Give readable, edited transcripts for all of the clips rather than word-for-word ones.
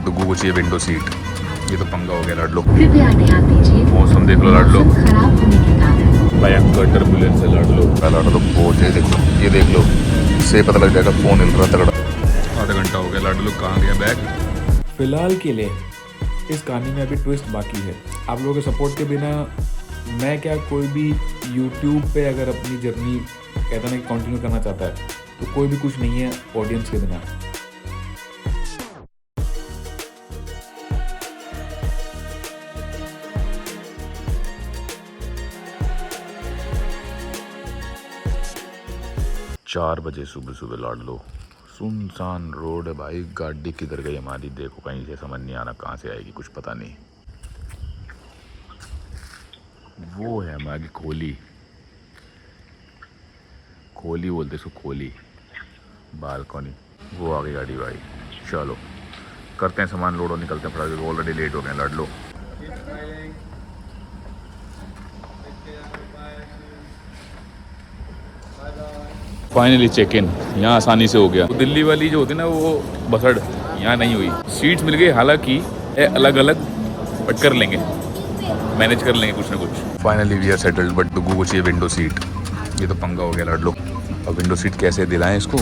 डुगू को चाहिए window seat. ये तो पंगा हो गया लाडलो। कृपया ध्यान दीजिए मौसम देख लो लाडलो, मौसम खराब होने के कारण भयंकर टर्बुलेंस है लाडलो। लाडलो बहुत है, देख लो ये देख लो, इससे पता लग जाएगा फोन हिल रहा तगड़ा। आधा घंटा हो गया लाडलो, कहाँ गया बैग? फिलहाल के लिए इस कहानी में अभी ट्विस्ट बाकी है। आप लोगों के सपोर्ट के बिना मैं क्या, कोई भी यूट्यूब पे अगर अपनी जर्नी कहता नहीं कंटिन्यू करना चाहता है तो कोई भी कुछ नहीं है ऑडियंस के बिना। चार बजे सुबह सुबह लाडलो, सुनसान रोड है भाई। गाड़ी किधर गई हमारी, देखो कहीं से समझ नहीं आ रहा कहाँ से आएगी, कुछ पता नहीं। वो है हमारी कोहली, कोहली बोलते इसको, कोहली बालकनी। वो आ गई गाड़ी भाई। चलो करते हैं सामान लोड और निकलते हैं फटाफट, ऑलरेडी लेट हो गए लाडलो। फाइनली चेक इन यहाँ आसानी से हो गया। तो दिल्ली वाली जो होती है ना वो बसड़, यहाँ नहीं हुई। सीट्स मिल गई, हालांकि अलग अलग, बट कर लेंगे, मैनेज कर लेंगे कुछ ना कुछ। Finally we are settled, but Dugu को चाहिए विंडो सीट। ये तो पंगा हो गया लाडलो। अब विंडो सीट कैसे दिलाएं इसको?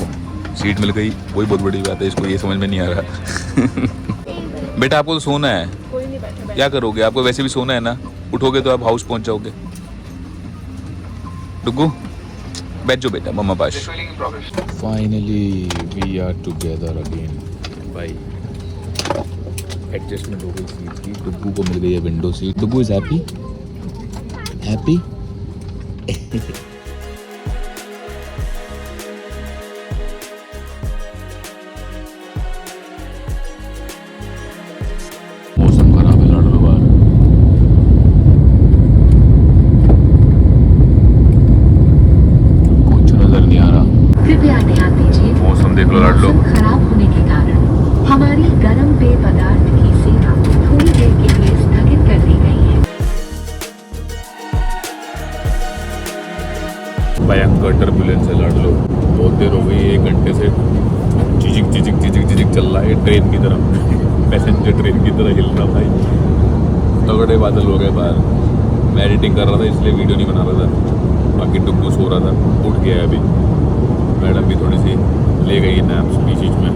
सीट मिल गई, वही बहुत बड़ी बात है, इसको ये समझ में नहीं आ रहा। बेटा आपको तो सोना है, क्या करोगे? आपको वैसे भी सोना है ना, उठोगे तो आप हाउस पहुंच जाओगे। डुगू बैठ जाओ बेटा मम्मा पास। Finally we are together again भाई। एडजस्टमेंट हो गई सीट की, डुगू को मिल गई है window seat. Dugu is happy, happy. मौसम खराब है लाडलो बाहर, कुछ नजर नहीं आ रहा। कृपया ध्यान दीजिए मौसम देख लो लाडलो, मौसम खराब होने के कारण हमारी गर्म पेय पदार्थ की सेवा थोड़ी देर के लिए स्थगित कर दी गई है। भयंकर टर्बुलेंस है लाडलो। बहुत देर हो गई, 1 घंटे से झिझिक झिझिक झिझिक झिझिक चल रहा है ट्रेन की तरह, पैसेंजर ट्रेन की तरह हिल रहा भाई। तगड़े बादल हो गए बाहर। मैं एडिटिंग कर रहा था इसलिए वीडियो नहीं बना रहा था, बाकी डुगू सो रहा था, उठ गया है अभी। मैडम भी थोड़ी सी ले गई नैप्स बीच बीच में,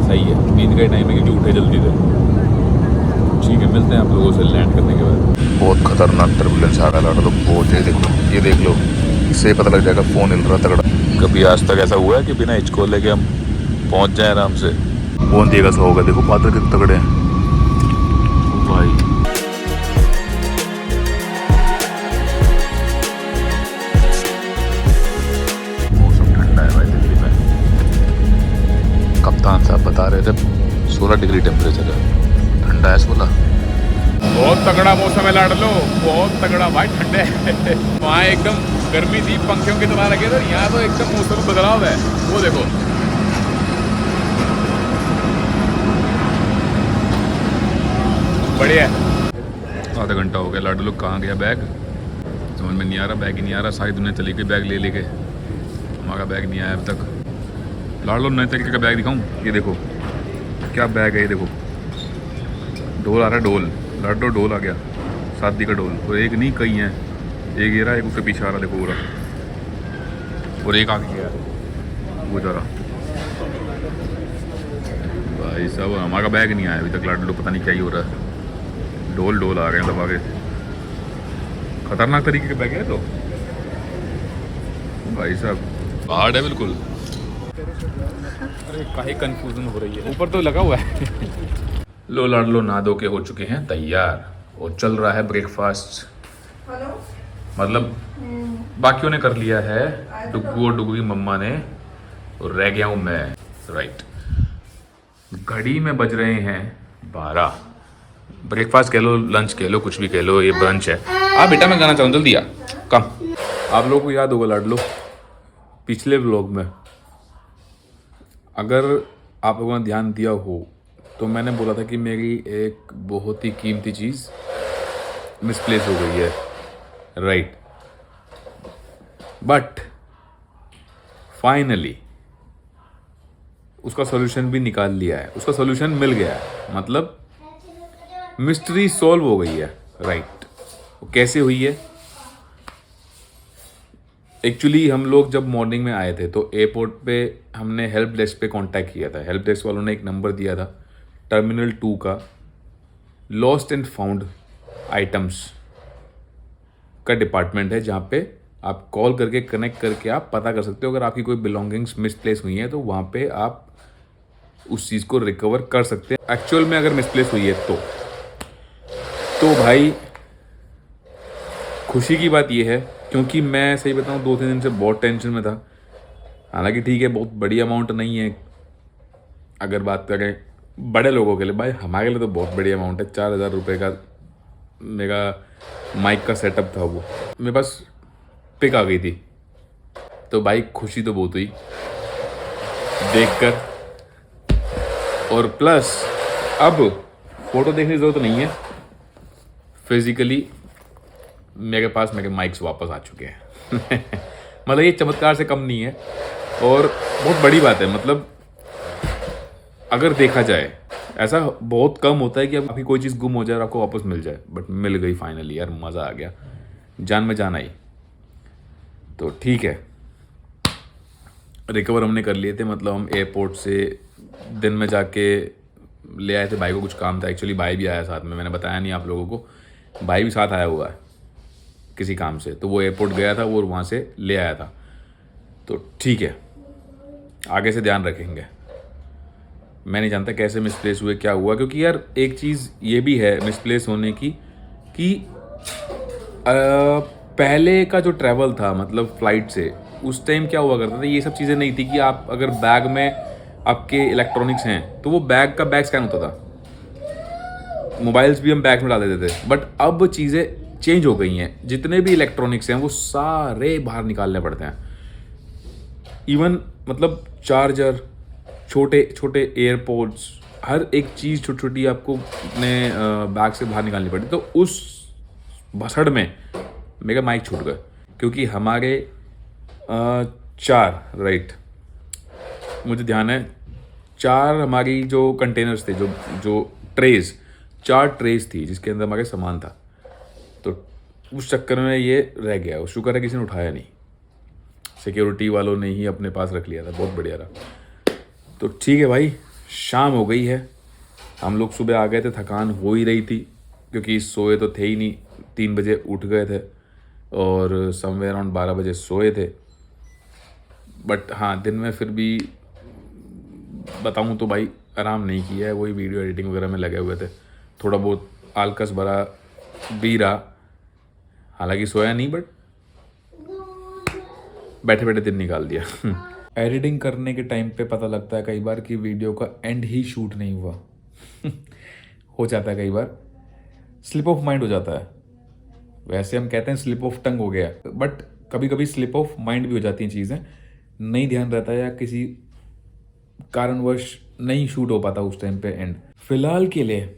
सही है, नींद का टाइम है क्योंकि उठे जल्दी थे। ठीक है, मिलते हैं आप लोगों से लैंड करने के बाद। बहुत खतरनाक टर्बुलेंस आ रहा है, तो बहुत है, देख लो ये देख लो, इससे पता लग जाएगा फ़ोन हिल रहा तगड़ा। कभी आज तक ऐसा हुआ है कि बिना हिचको लेके हम पहुंच जाए आराम से? कौन देगा सा होगा, देखो बादल कितने तगड़े हैं भाई। मौसम ठंडा है भाई दिल्ली में। कप्तान साहब बता रहे थे 16 डिग्री टेम्परेचर है, ठंडा है 16। बहुत तगड़ा मौसम है लाडलो, बहुत तगड़ा भाई, ठंडे है। वहाँ एकदम गर्मी थी, पंखों की तरह लगे थे, यहाँ तो एकदम मौसम बदलाव है। वो देखो बढ़िया। आधा घंटा हो गया लाडलो, कहाँ गया बैग समझ में नहीं आ रहा, बैग ही नहीं आ रहा। सारी दुनिया चली गई बैग ले लेके, हमारा बैग नहीं आया अब तक। लाडलो नए तरीके का बैग दिखाऊं, ये देखो क्या बैग है, ये देखो ढोल आ रहा है, ढोल लाडलो, ढोल आ गया, शादी का ढोल। और एक नहीं, कई हैं, एक ये रहा, एक उसके पीछे आ रहा, देखो पूरा, और एक आगे गया वो जरा। भाई साहब हमारा बैग नहीं आया अभी तक लाडलो, पता नहीं क्या ही हो रहा है। ढोल ढोल आ रहे हैं सब आगे, खतरनाक तरीके के बैग है तो भाई साहब, हार्ड है बिल्कुल। अरे काहे कंफ्यूजन हो रही है, ऊपर तो लगा हुआ है। लो लाडलो नहा धो के हो चुके हैं तैयार, और चल रहा है ब्रेकफास्ट। मतलब बाकियों ने कर लिया है, डुगू और डुगू की मम्मा ने, और रह गया हूँ मैं। राइट, घड़ी में बज रहे हैं 12। ब्रेकफास्ट कह लो, लंच कह लो, कुछ भी कह लो, ये ब्रंच है। बेटा मैं गाना चाहूँ, जल्दी आ कम। आप लोगों को याद होगा लाडलो, पिछले व्लॉग में अगर आप लोगों ने ध्यान दिया हो तो मैंने बोला था कि मेरी एक बहुत ही कीमती चीज़ मिसप्लेस हो गई है, राइट। बट फाइनली उसका सोल्यूशन भी निकाल लिया है, उसका सोल्यूशन मिल गया है, मतलब मिस्ट्री सॉल्व हो गई है। राइट, कैसे हुई है? एक्चुअली हम लोग जब मॉर्निंग में आए थे तो एयरपोर्ट पे हमने हेल्प डेस्क पे कांटेक्ट किया था। हेल्प डेस्क वालों ने एक नंबर दिया था टर्मिनल 2 का, लॉस्ट एंड फाउंड आइटम्स का डिपार्टमेंट है, जहाँ पे आप कॉल करके कनेक्ट करके आप पता कर सकते हो अगर आपकी कोई बिलोंगिंग्स मिसप्लेस हुई हैं तो वहाँ पे आप उस चीज़ को रिकवर कर सकते हैं एक्चुअल में अगर मिसप्लेस हुई है तो भाई खुशी की बात यह है, क्योंकि मैं सही बताऊँ 2-3 दिन से बहुत टेंशन में था। हालांकि ठीक है, बहुत बड़ी अमाउंट नहीं है अगर बात करें बड़े लोगों के लिए, भाई हमारे लिए तो बहुत बड़ी अमाउंट है। 4,000 रुपये का मेरा माइक का सेटअप था, वो मेरे पास पिक आ गई थी, तो भाई खुशी तो बहुत हुई देखकर। और प्लस अब फोटो देखने की ज़रूरत नहीं है, फिजिकली मेरे पास मेरे माइक्स वापस आ चुके हैं मतलब ये चमत्कार से कम नहीं है और बहुत बड़ी बात है। मतलब अगर देखा जाए ऐसा बहुत कम होता है कि अब आपकी कोई चीज़ गुम हो जाए और आपको वापस मिल जाए, बट मिल गई फाइनली यार, मज़ा आ गया, जान में जान आई। तो ठीक है, रिकवर हमने कर लिए थे। मतलब हम एयरपोर्ट से दिन में जाके ले आए थे, भाई को कुछ काम था, एक्चुअली भाई भी आया साथ में, मैंने बताया नहीं आप लोगों को, भाई भी साथ आया हुआ है किसी काम से, तो वो एयरपोर्ट गया था, वो वहाँ से ले आया था। तो ठीक है, आगे से ध्यान रखेंगे। मैं नहीं जानता कैसे मिसप्लेस हुए, क्या हुआ, क्योंकि यार एक चीज़ ये भी है मिसप्लेस होने की कि पहले का जो ट्रैवल था मतलब फ़्लाइट से, उस टाइम क्या हुआ करता था, ये सब चीज़ें नहीं थी कि आप अगर बैग में आपके इलेक्ट्रॉनिक्स हैं तो वो बैग का बैग स्कैन होता था, मोबाइल्स भी हम बैग में डाल देते थे। बट अब चीज़ें चेंज हो गई हैं, जितने भी इलेक्ट्रॉनिक्स हैं वो सारे बाहर निकालने पड़ते हैं। इवन मतलब चार्जर, छोटे छोटे एयरपोर्ट्स, हर एक चीज़ छोटी छोटी आपको अपने बैग से बाहर निकालनी पड़ती। तो उस भसड़ में मेरा माइक छूट गया, क्योंकि हमारे 4 राइट, मुझे ध्यान है 4 हमारी जो कंटेनर्स थे, जो ट्रेज, 4 ट्रेज थी जिसके अंदर हमारे सामान था। तो उस चक्कर में ये रह गया, शुक्र है किसी ने उठाया नहीं, सिक्योरिटी वालों ने ही अपने पास रख लिया था, बहुत बढ़िया रहा। तो ठीक है भाई, शाम हो गई है, हम लोग सुबह आ गए थे, थकान हो ही रही थी क्योंकि सोए तो थे ही नहीं, 3 बजे उठ गए थे और समवेयर अराउंड 12 बजे सोए थे। बट हाँ, दिन में फिर भी बताऊँ तो भाई आराम नहीं किया है, वही वीडियो एडिटिंग वगैरह में लगे हुए थे, थोड़ा बहुत आलकस भरा भी रहा, हालांकि सोया नहीं बट बैठे बैठे दिन निकाल दिया एडिटिंग करने के टाइम पे पता लगता है कई बार कि वीडियो का एंड ही शूट नहीं हुआ हो जाता है कई बार, स्लिप ऑफ माइंड हो जाता है। वैसे हम कहते हैं स्लिप ऑफ टंग हो गया, बट कभी कभी स्लिप ऑफ माइंड भी हो जाती हैं चीज़ें, नहीं ध्यान रहता है या किसी कारणवश नहीं शूट हो पाता उस टाइम पे एंड। फिलहाल के लिए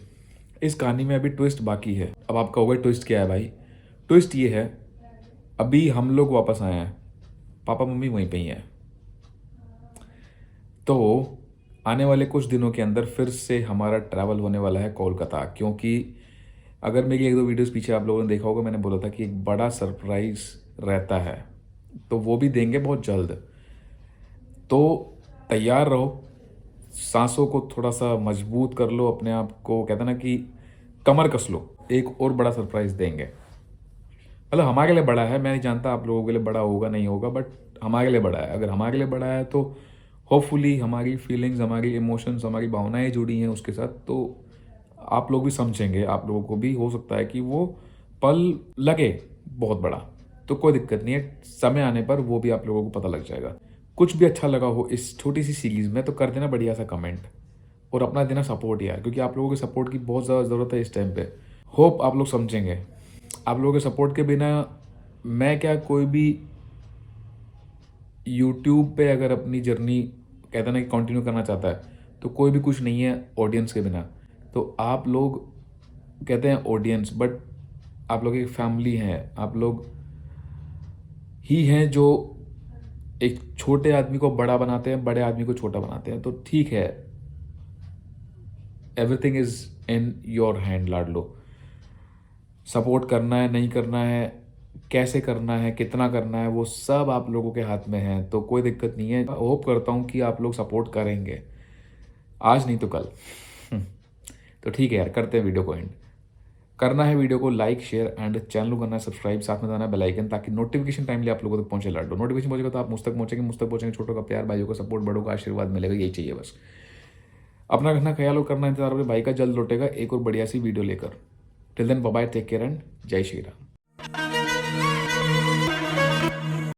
इस कहानी में अभी ट्विस्ट बाकी है। अब आपका होगा ट्विस्ट क्या है भाई? ट्विस्ट ये है, अभी हम लोग वापस आए हैं, पापा मम्मी वहीं पे ही हैं, तो आने वाले कुछ दिनों के अंदर फिर से हमारा ट्रैवल होने वाला है कोलकाता। क्योंकि अगर मेरी 1-2 वीडियोस पीछे आप लोगों ने देखा होगा, मैंने बोला था कि एक बड़ा सरप्राइज रहता है, तो वो भी देंगे बहुत जल्द। तो तैयार रहो, सांसों को थोड़ा सा मजबूत कर लो, अपने आप को कहते ना कि कमर कस लो, एक और बड़ा सरप्राइज देंगे। मतलब हमारे लिए बड़ा है, मैं नहीं जानता आप लोगों के लिए बड़ा होगा नहीं होगा, बट हमारे लिए बड़ा है। अगर हमारे लिए बड़ा है तो होपफुली हमारी फीलिंग्स, हमारी इमोशंस, हमारी भावनाएं जुड़ी हैं उसके साथ, तो आप लोग भी समझेंगे, आप लोगों को भी हो सकता है कि वो पल लगे बहुत बड़ा, तो कोई दिक्कत नहीं है, समय आने पर वो भी आप लोगों को पता लग जाएगा। कुछ भी अच्छा लगा हो इस छोटी सी सीरीज़ में तो कर देना बढ़िया सा कमेंट और अपना देना सपोर्ट यार, क्योंकि आप लोगों के सपोर्ट की बहुत ज़्यादा ज़रूरत है इस टाइम पे। होप आप लोग समझेंगे। आप लोगों के सपोर्ट के बिना मैं क्या, कोई भी यूट्यूब पे अगर अपनी जर्नी कहते ना कि कंटिन्यू करना चाहता है तो कोई भी कुछ नहीं है ऑडियंस के बिना। तो आप लोग कहते हैं ऑडियंस, बट आप लोग एक फैमिली हैं, आप लोग ही हैं जो एक छोटे आदमी को बड़ा बनाते हैं, बड़े आदमी को छोटा बनाते हैं, तो ठीक है, everything is in your hand लाडलो। सपोर्ट करना है, नहीं करना है, कैसे करना है, कितना करना है, वो सब आप लोगों के हाथ में है, तो कोई दिक्कत नहीं है। होप करता हूँ कि आप लोग सपोर्ट करेंगे, आज नहीं तो कल। तो ठीक है यार, करते हैं वीडियो को एंड। करना है वीडियो को लाइक, शेयर एंड चैनल को करना है सब्सक्राइब, साथ में दबाना बेल आइकन, ताकि नोटिफिकेशन टाइमली आप लोगों तक पहुंचे लाडो। नोटिफिकेशन पहुंचेगा तो आप मुझ तक पहुंचेंगे, छोटों का प्यार, भाइयों का सपोर्ट, बड़ों का आशीर्वाद मिलेगा, यही चाहिए बस। अपना रखना ख्याल और करना इंतजार, अपने भाई का जल्द लौटेगा एक और बढ़िया सी वीडियो लेकर। Till then bye bye, take care and जय श्री राम।